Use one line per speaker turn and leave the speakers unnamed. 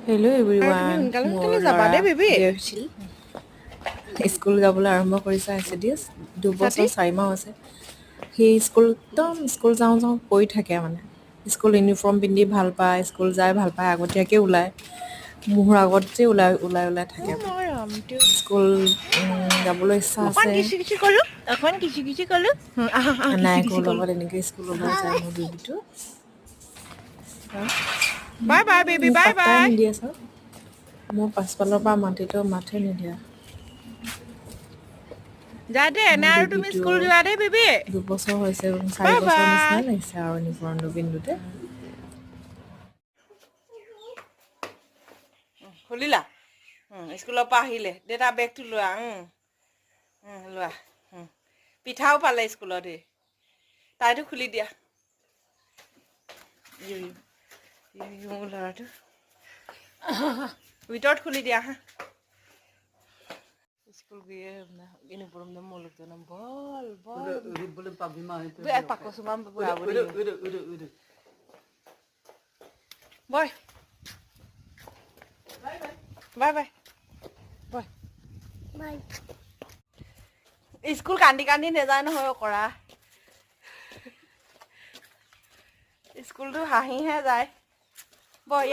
hello'
তুমি
everyone
সোনকালে
মোৰ
সোনকালে যাবা
ল'ৰা
দেই বেবী
দেওশিল স্কুল যাবলৈ আৰম্ভ কৰিছে ICDS 2
ছাতি
বছৰ 4 মাহ হৈছে সি স্কুল যাওঁ কৰি থাকে মানে স্কুল ইউনিফৰ্ম পিন্ধি ভাল পায় স্কুল যাই ভাল পায় আগতীয়াকৈ ওলায় মোৰ আগত যে ওলাই থাকে
মই ৰামটো
স্কুল যাবলৈ ইচ্ছা
অকণ
আছে
কিচি কিচি কলো অকণ কিচি কিচি কলো আহ আহ কিচি
নায়কৰ
কিচি কলো
লগত এনেকৈ স্কুললৈ যায় মোৰ বেবীটো
বাই বাই বেবী
মোক
বাই
পাত্তাই
বাই
নিদিয়ে ছাৰ মোৰ পাছফালৰ পৰা মাতিলেও মাতে নিদিয়া
যা দে এনে
মোৰ
আৰু তুমি
বেবীটো
স্কুল যোৱা দেই বেবী
2 বছৰ হৈছে 4
বাই
বছৰ
বাই
নিচিনাই লাগিছে আৰু ইউনিফৰ্মটো পিন্ধোতে
খুলিলা স্কুলৰ পৰা আহিলে দেউতা বেগটো লোৱা লোৱা পিঠাও পালে স্কুলত তাইতো খুলি দিয়া মোৰ ল'ৰাটো ভিতৰত খুলি দিয়া হা স্কুল গিয়ে ইউনিফৰ্ম মুলুক জনম বল পাকচুমা বয় বাই বাই বয় স্কুল কান্দি কান্দি নেযায় নহয় কৰা স্কুলটো হাঁহিহে যায় বয়